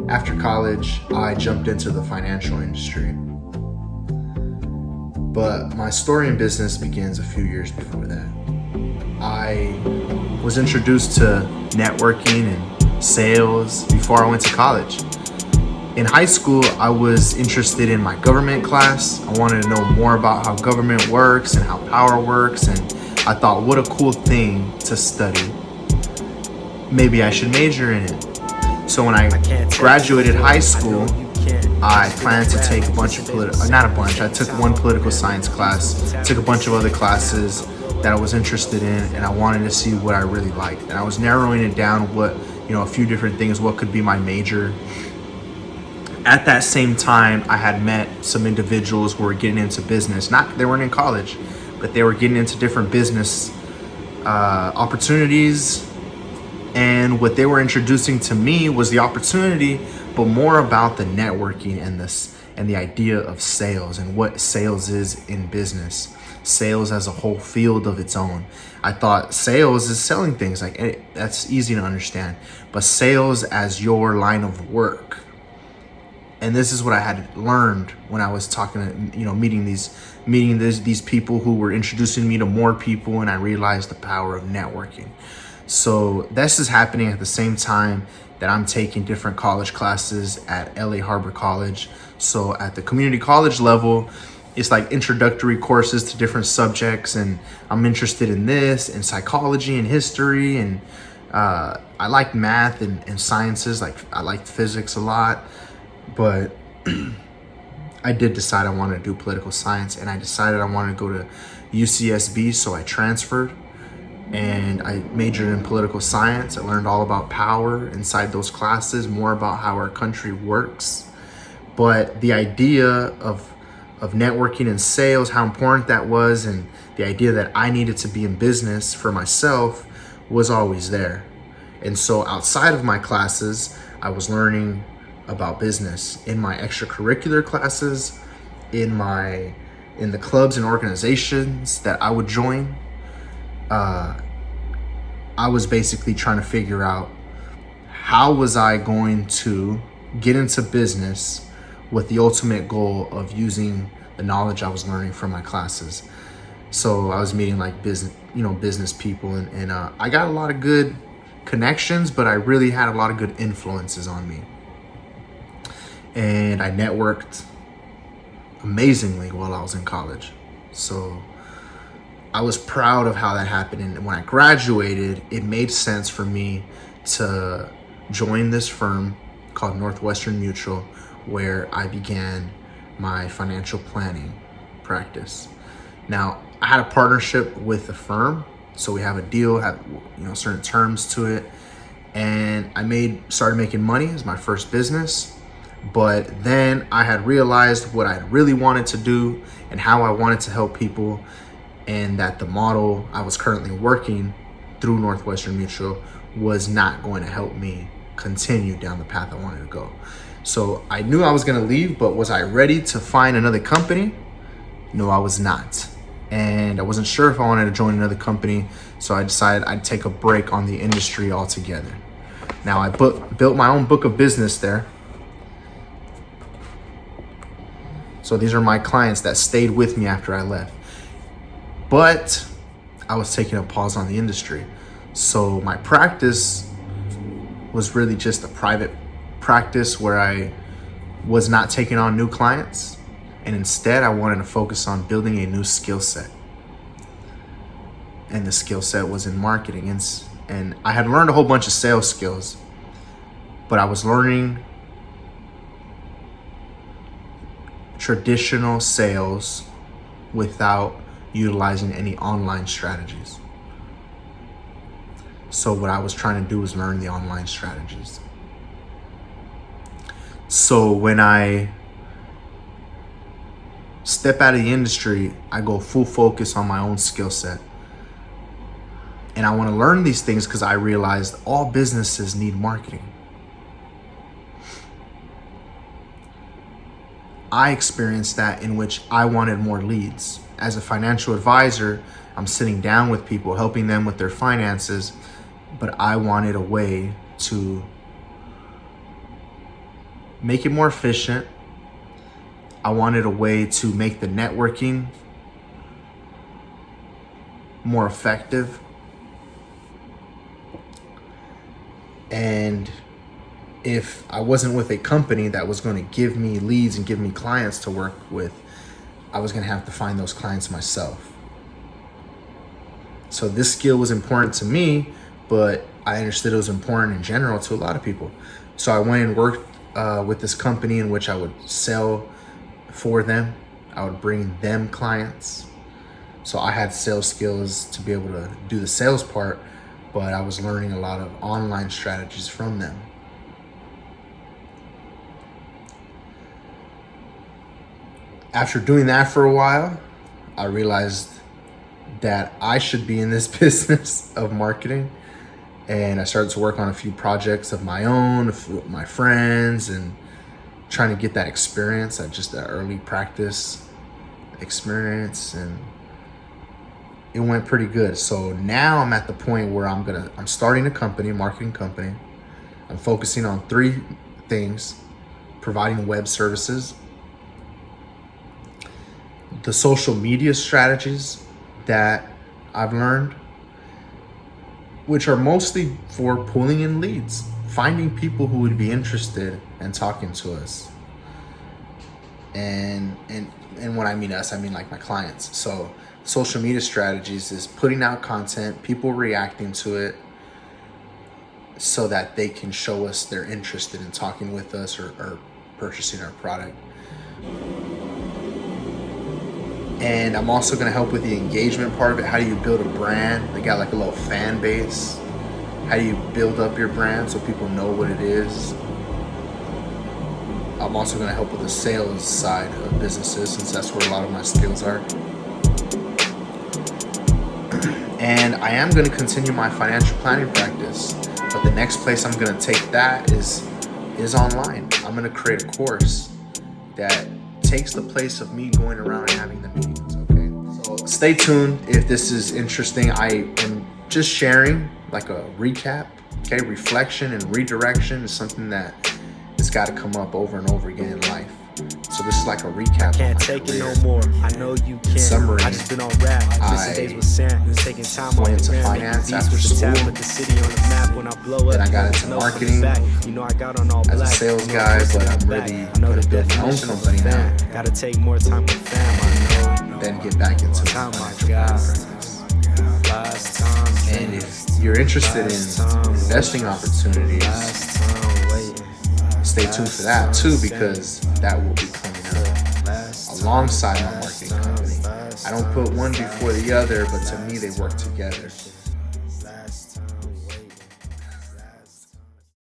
After college, I jumped into the financial industry. But my story in business begins a few years before that. I was introduced to networking and sales before I went to college. In high school, I was interested in my government class. I wanted to know more about how government works and how power works, and I thought, what a cool thing to study. Maybe I should major in it. So when I graduated high school, I planned to take a bunch of I took one political science class, took a bunch of other classes that I was interested in, and I wanted to see what I really liked. And I was narrowing it down a few different things, what could be my major. At that same time, I had met some individuals who were getting into business. They weren't in college, but they were getting into different business opportunities. And what they were introducing to me was the opportunity, but more about the networking and the idea of sales and what sales is in business. Sales as a whole field of its own. I thought sales is selling things, that's easy to understand, but sales as your line of work. And this is what I had learned when I was talking to, meeting these people who were introducing me to more people, and I realized the power of networking. So this is happening at the same time that I'm taking different college classes at LA Harbor College. So at the community college level, it's like introductory courses to different subjects, and I'm interested in this and psychology and history, and I like math and sciences. I liked physics a lot, but I did decide I wanted to do political science, and I decided I wanted to go to UCSB, so I transferred. And I majored in political science. I learned all about power inside those classes, more about how our country works. But the idea of networking and sales, how important that was, and the idea that I needed to be in business for myself was always there. And so outside of my classes, I was learning about business in my extracurricular classes, in the clubs and organizations that I would join. I was basically trying to figure out how was I going to get into business with the ultimate goal of using the knowledge I was learning from my classes. So I was meeting business people, and I got a lot of good connections, but I really had a lot of good influences on me. And I networked amazingly while I was in college. So I was proud of how that happened. And when I graduated, it made sense for me to join this firm called Northwestern Mutual, where I began my financial planning practice. Now, I had a partnership with the firm, so we have a deal, have certain terms to it, and I started making money as my first business. But then I had realized what I really wanted to do and how I wanted to help people, and that the model I was currently working through Northwestern Mutual was not going to help me continue down the path I wanted to go. So I knew I was going to leave, but was I ready to find another company? No, I was not. And I wasn't sure if I wanted to join another company, so I decided I'd take a break on the industry altogether. Now, I built my own book of business there. So these are my clients that stayed with me after I left. But I was taking a pause on the industry. So my practice was really just a private practice where I was not taking on new clients. And instead, I wanted to focus on building a new skill set. And the skill set was in marketing. And I had learned a whole bunch of sales skills, but I was learning traditional sales without utilizing any online strategies. So what I was trying to do was learn the online strategies. So when I step out of the industry, I go full focus on my own skill set. And I want to learn these things because I realized all businesses need marketing. I experienced that in which I wanted more leads. As a financial advisor, I'm sitting down with people, helping them with their finances, but I wanted a way to make it more efficient. I wanted a way to make the networking more effective. And if I wasn't with a company that was going to give me leads and give me clients to work with, I was going to have to find those clients myself. So this skill was important to me, but I understood it was important in general to a lot of people. So I went and worked with this company in which I would sell for them. I would bring them clients. So I had sales skills to be able to do the sales part, but I was learning a lot of online strategies from them. After doing that for a while, I realized that I should be in this business of marketing. And I started to work on a few projects of my own, with my friends, and trying to get that experience, that early practice experience, and it went pretty good. So now I'm at the point where I'm starting a company, a marketing company. I'm focusing on 3 things: providing web services, the social media strategies that I've learned, which are mostly for pulling in leads, finding people who would be interested in talking to us. And when I mean us, I mean like my clients. So social media strategies is putting out content, people reacting to it, so that they can show us they're interested in talking with us or purchasing our product. And I'm also going to help with the engagement part of it. How do you build a brand? They got like a little fan base. How do you build up your brand so people know what it is? I'm also going to help with the sales side of businesses, since that's where a lot of my skills are. And I am going to continue my financial planning practice, but the next place I'm going to take that is online. I'm going to create a course that takes the place of me going around and having the meetings. Okay, so stay tuned if this is interesting. I am just sharing like a recap. Okay, reflection and redirection is something that has got to come up over and over again in life. So this is like a recap. Can't take it no more. I know you can. Summary. I just been on rap. Missing days with Sam. Taking time went off into the finance gram. after With the school. tab, put the city on the map when I blow up. Then I got into Snow marketing coming back. You know I got on all as a black. sales No guy, pushing but it I'm back. really I know gonna the build my own definition of company a fan. now. Gotta take more time with fam. I know. Then get back into the Time, my financial God. practice. Last time. And if you're interested in investing opportunities, Last time waiting. stay tuned for that too, because that will be coming up alongside my marketing company. I don't put one before the other, but to me they work together.